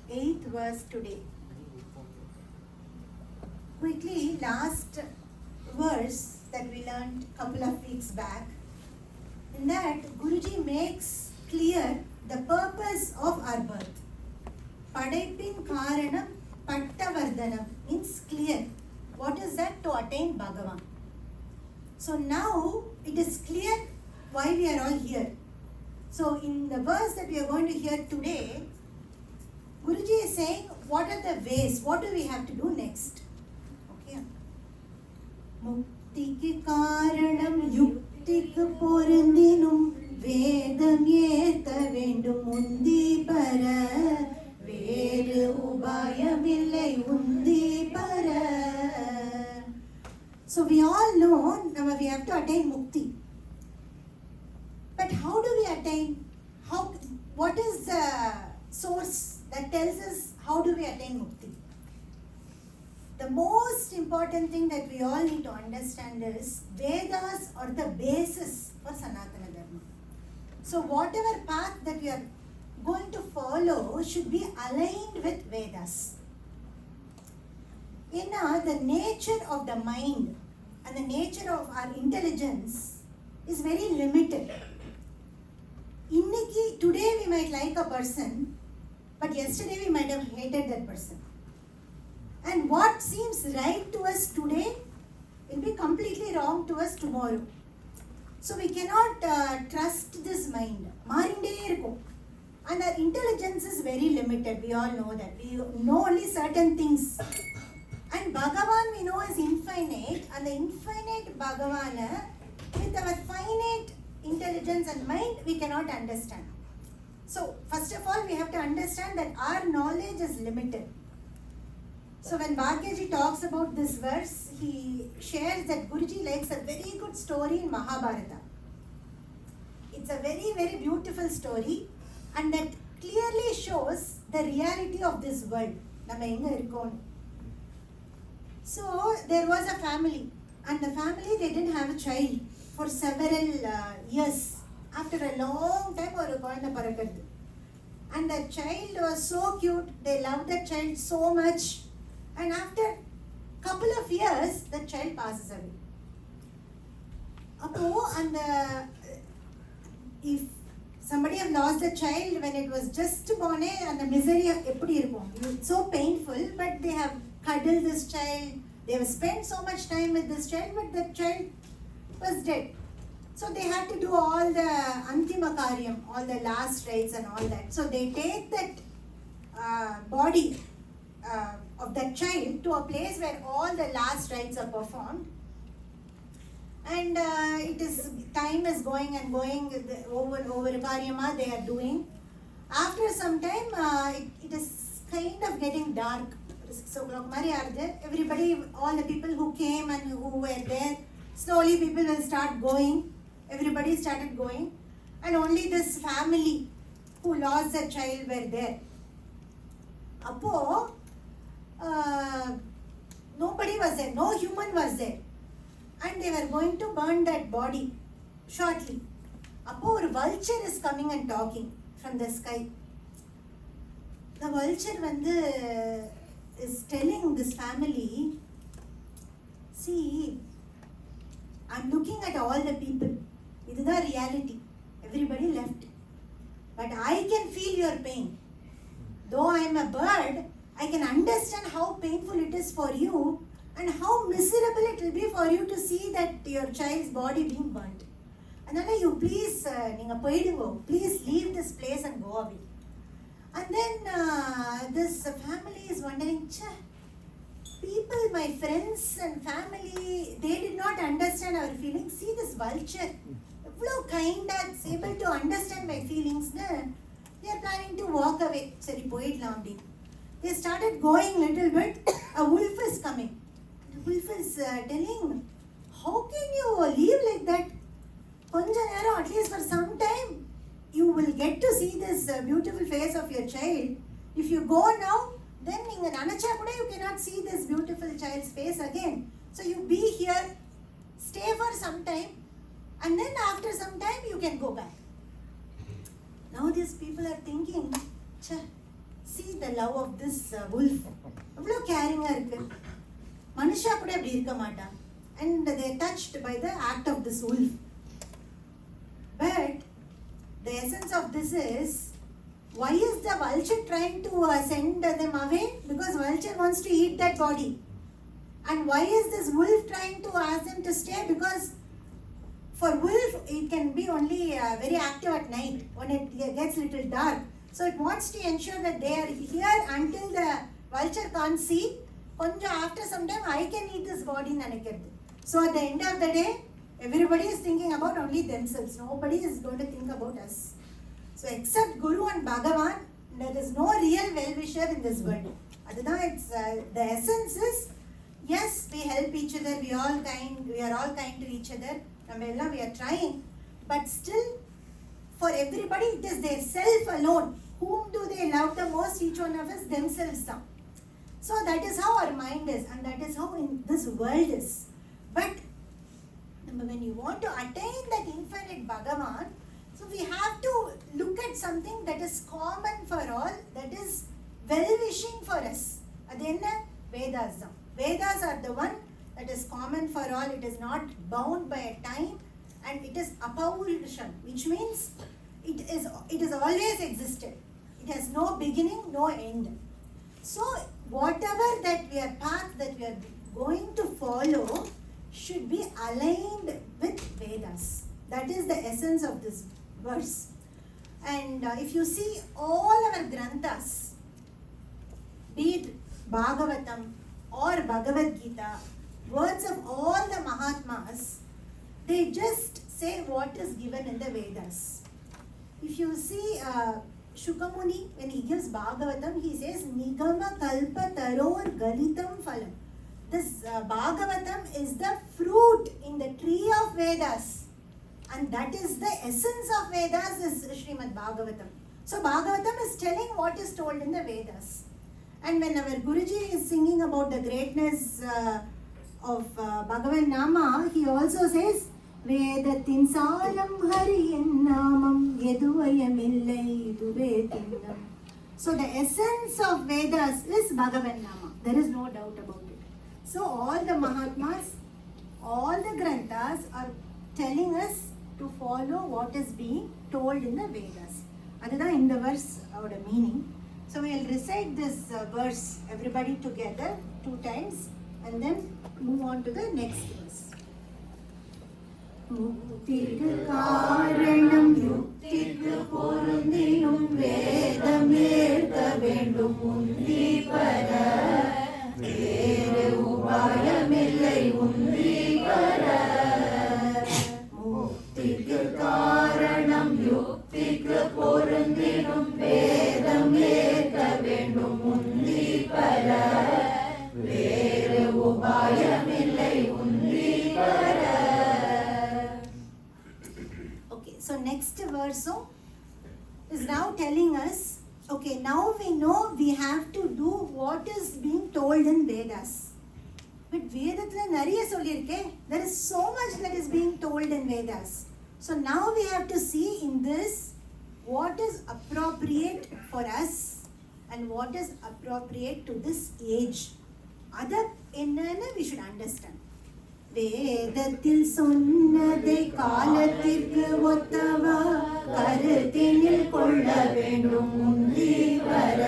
8th verse today. Quickly, last verse that we learned a couple of weeks back. In that, Guruji makes clear the purpose of our birth. Padaipin Karanam Pattavardhanam means clear. What is that? To attain Bhagavan. So now it is clear why we are all here. So in the verse that we are going to hear today, Guruji is saying, what are the ways? What do we have to do next? Okay. Muktiki Karanam Yuktiku Porundinum Vedam Yetha Vendum Undi Para Veru Ubayamillai Undi Para. So we all know now we have to attain Mukti. But how do we attain? What is the source that tells us how do we attain Mukti? The most important thing that we all need to understand is Vedas are the basis for Sanatana Dharma. So whatever path that we are going to follow should be aligned with Vedas. The nature of the mind and the nature of our intelligence is very limited. Today we might like a person, but yesterday we might have hated that person. And what seems right to us today will be completely wrong to us tomorrow. So we cannot trust this mind. And our intelligence is very limited. We all know that. We know only certain things. And Bhagavan we know is infinite. And the infinite Bhagavan with our finite intelligence and mind we cannot understand. So first of all we have to understand that our knowledge is limited. So when Bhagyaji talks about this verse, he shares that Guruji likes a very good story in Mahabharata. It's a very, very beautiful story and that clearly shows the reality of this world. So there was a family and the family they didn't have a child for several years. After a long time, and the child was so cute, they loved the child so much. And after a couple of years, the child passes away. If somebody have lost the child when it was just born, and the misery, it's so painful, but they have cuddled this child, they have spent so much time with this child, but the child was dead. So they had to do all the Antima Karyam, all the last rites and all that. So they take that body of that child to a place where all the last rites are performed. And time is going and going, over Karyama they are doing. After some time, it is kind of getting dark. So everybody, all the people who came and who were there, slowly people will start going. Everybody started going. And only this family who lost their child were there. Nobody was there, no human was there. And they were going to burn that body shortly. A vulture is coming and talking from the sky. The vulture is telling this family, see, I'm looking at all the people. This is the reality. Everybody left. But I can feel your pain. Though I am a bird, I can understand how painful it is for you and how miserable it will be for you to see that your child's body being burnt. And then you please leave this place and go away. And then this family is wondering, people, my friends and family, they did not understand our feelings. See this vulture, kind and able to understand my feelings. They are planning to walk away. They started going little bit. A wolf is coming. The wolf is telling, how can you leave like that? At least for some time, you will get to see this beautiful face of your child. If you go now, then you cannot see this beautiful child's face again. So you be here, stay for some time, and then after some time you can go back. Now these people are thinking, see the love of this wolf. எவ்வளோ கேரிங்காக இருக்கு. மனுஷா கூட அப்படி இருக்க மாட்டா. And they are touched by the act of this wolf. But the essence of this is, why is the vulture trying to send them away? Because vulture wants to eat that body. And why is this wolf trying to ask them to stay? Because for wolf, it can be only very active at night when it gets little dark. So it wants to ensure that they are here until the vulture can't see. Konja after some time, I can eat this body. So at the end of the day, everybody is thinking about only themselves. Nobody is going to think about us. So except Guru and Bhagavan, there is no real well-wisher in this world. It's, the essence is, yes, we help each other, we are all kind to each other, we are trying, but still, for everybody, it is their self alone. Whom do they love the most? Each one of us, themselves. So that is how our mind is, and that is how in this world is. But when you want to attain that infinite Bhagavan, so we have to look at something that is common for all, that is well-wishing for us. Adenna Vedas. Vedas are the one that is common for all. It is not bound by a time, and it is apaurusham, which means it is always existed. It has no beginning, no end. So whatever that we are path that we are going to follow should be aligned with Vedas. That is the essence of this verse. And if you see all our granthas, be it Bhagavatam or Bhagavad Gita, words of all the Mahatmas, they just say what is given in the Vedas. If you see Shukamuni, when he gives Bhagavatam, he says Nigama Kalpa Taror Galitam Phalam. This Bhagavatam is the fruit in the tree of Vedas. And that is the essence of Vedas, is Srimad Bhagavatam. So Bhagavatam is telling what is told in the Vedas. And when our Guruji is singing about the greatness of Bhagavan Nama, he also says, Vedatin salam hariyin namam yeduvayamillai duvedinam. So the essence of Vedas is Bhagavan Nama. There is no doubt about it. So all the Mahatmas, all the Granthas are telling us to follow what is being told in the Vedas. That is in the verse our meaning. So we will recite this verse everybody together 2 times and then move on to the next verse. Muktikku kaaranam yuktikku porundinum vedam erka vendum undi para வேறு உபாயமில்லை உந்தி வர முக்திக்கு காரணம் யுக்திக்கு பொருந்திடும் வேதம் ஏற்க வேண்டும் உந்தி பர வேறு உபாயமில்லை உந்தி வர. Okay, so next verse is now telling us, okay, now we know we have to do what is being told in Vedas. But Vedathila nariya sollirke, there is so much that is being told in Vedas. So now we have to see in this what is appropriate for us and what is appropriate to this age. Other enna we should understand. வேதத்தில் சொன்னதை காலத்திற்கு ஒத்தவா கருத்தினில் கொள்ள வேண்டும் முந்தி வர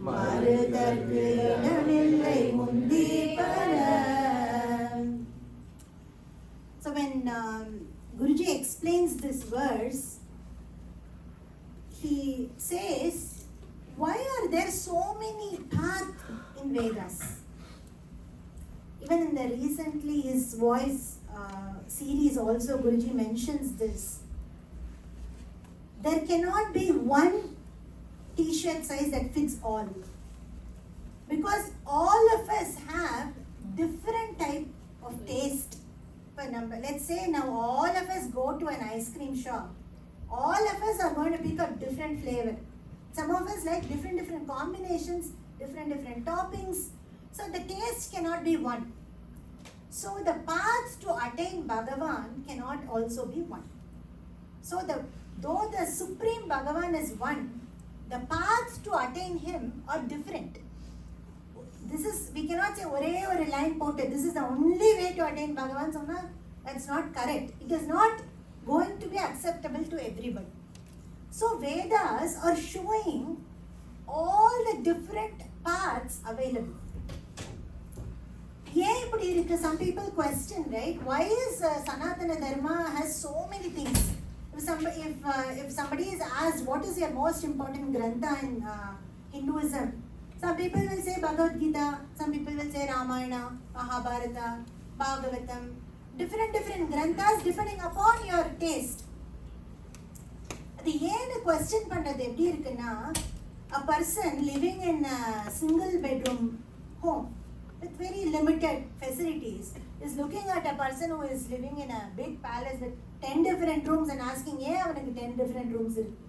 மறுதற்கு இடமில்லை முந்தி வர. So when Guruji explains this verse, he says, why are there so many paths in Vedas? Even in the recently his voice series also Guruji mentions this. There cannot be one t-shirt size that fits all. Because all of us have different type of taste. For number, let's say now all of us go to an ice cream shop. All of us are going to pick up different flavor. Some of us like different combinations, different toppings. So the taste cannot be one. So the path to attain Bhagavan cannot also be one. So though the Supreme Bhagavan is one, the paths to attain him are different. We cannot say ஒரே ஒரு line போட்டு this is the only way to attain Bhagavan சொன்னா that's not correct. It is not going to be acceptable to everybody. So Vedas are showing all the different paths available. ஏன் இப்படி இருக்கு? Some people question, right? Why is Sanatana Dharma has so many things? If somebody is asked what is your most important grantha in Hinduism, some people will say Bhagavad Gita, some people will say Ramayana, Mahabharata, Bhagavatam, different granthas depending upon your taste. அது ஏன்னு question பண்றது எப்படி இருக்குன்னா, a person living in a single bedroom home with very limited facilities is looking at a person who is living in a big palace with 10 different rooms and asking, ஏன் அவனுக்கு 10 different rooms இருக்கு?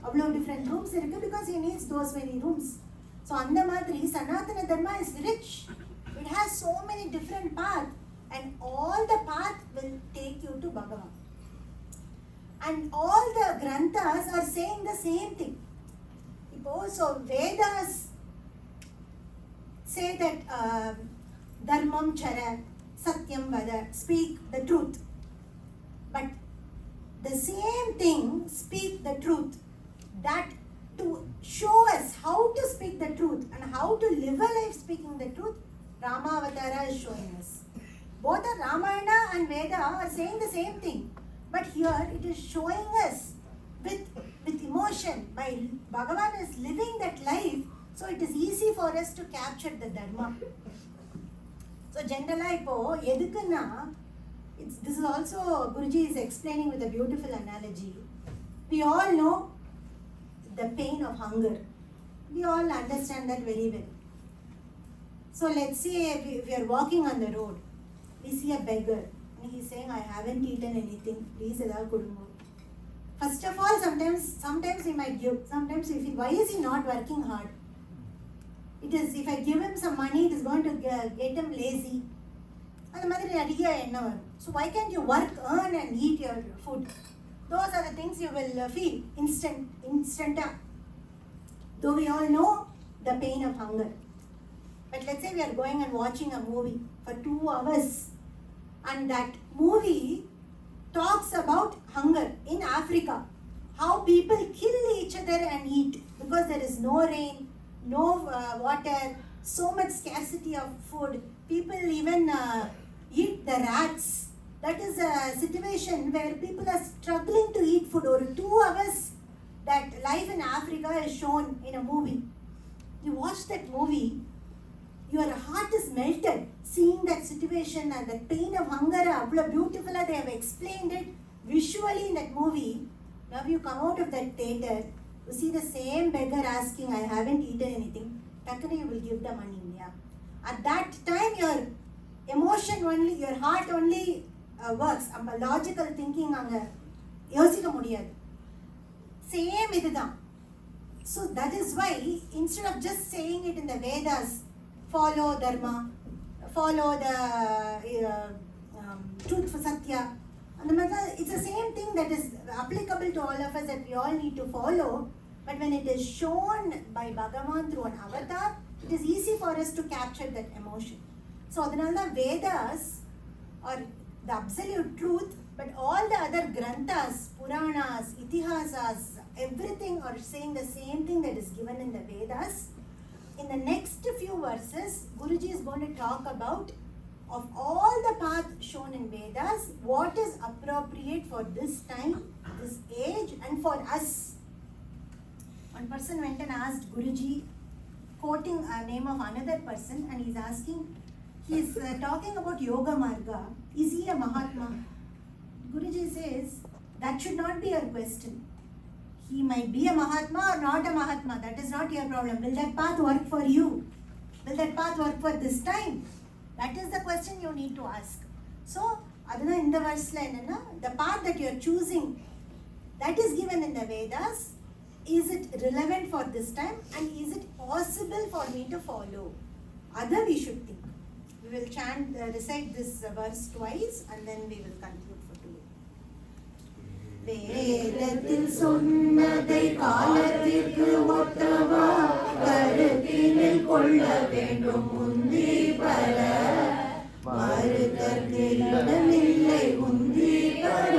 அவ்வளோ different rooms இருக்கு because he needs those many rooms. So அந்த மாதிரி Sanatana Dharma is rich. It has so many different paths and all the path will take you to Bhagavan. And all the granthas are saying the same thing. So Vedas say that Dharmam Chara, Satyam Vada, speak the truth. But the same thing, speak the truth, that to show us how to speak the truth and how to live a life speaking the truth, Rama Avatara is showing us. Both the Ramayana and Veda are saying the same thing. But here it is showing us with emotion. By Bhagavan is living that life, so it is easy for us to capture the Dharma. So generally, this is also Guruji is explaining with a beautiful analogy. We all know the pain of hunger. We all understand that very well. So let's say we are walking on the road. We see a beggar and he is saying, I haven't eaten anything, please edavadhu kudungo. First of all, sometimes we might give, sometimes we feel, why is he not working hard? It is, if I give him some money, it is going to get him lazy. So why can't you work, earn and eat your food? Those are the things you will feel instant. Though we all know the pain of hunger. But let's say we are going and watching a movie for 2 hours and that movie talks about hunger in Africa. How people kill each other and eat because there is no rain, no water, so much scarcity of food. People even eat the rats. That is a situation where people are struggling to eat food. Over 2 hours, that life in Africa is shown in a movie. You watch that movie, your heart is melted seeing that situation and the pain of hunger. Beautiful, they have explained it visually in that movie. Now you come out of that theater, you see the same beggar asking, I haven't eaten anything. Takkana you will give the money. At that time, your emotion only, your heart only works. Logical thinking யோசிக்க முடியாது. Same இதுதான். So that is why instead of just saying it in the Vedas, follow Dharma, follow the truth for Satya, it's the same thing that is applicable to all of us that we all need to follow. But when it is shown by Bhagavan through an avatar, it is easy for us to capture that emotion. So adanal Vedas or the absolute truth, but all the other granthas, Puranas, Itihasas, everything are saying the same thing that is given in the Vedas. In the next few verses, Guruji is going to talk about, of all the paths shown in Vedas, what is appropriate for this time, this age, and for us. One person went and asked Guruji, quoting a name of another person, and he's asking, he's talking about Yoga Marga. Is he a Mahatma? Guruji says, that should not be your question. He might be a Mahatma or not a Mahatma. That is not your problem. Will that path work for you? Will that path work for this time? That is the question you need to ask. So, adana in the verse line, the path that you are choosing, that is given in the Vedas. Is it relevant for this time and is it possible for me to follow? Other we should think. We will recite this verse twice and then we will conclude for today. வேதத்தில் சொன்னதை காலத்திற்கு ஒத்தவா கருத்தினில் கொள்ள வேண்டும் உந்தி பர. மறுதற்கு இடமில்லை உந்தி பர.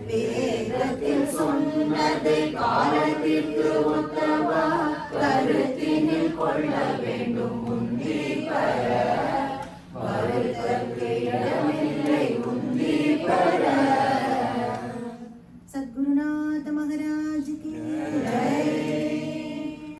வேதத்தில் சொன்னதை காலத்திற்கு ஒத்தவா கருத்தினில் கொள்ள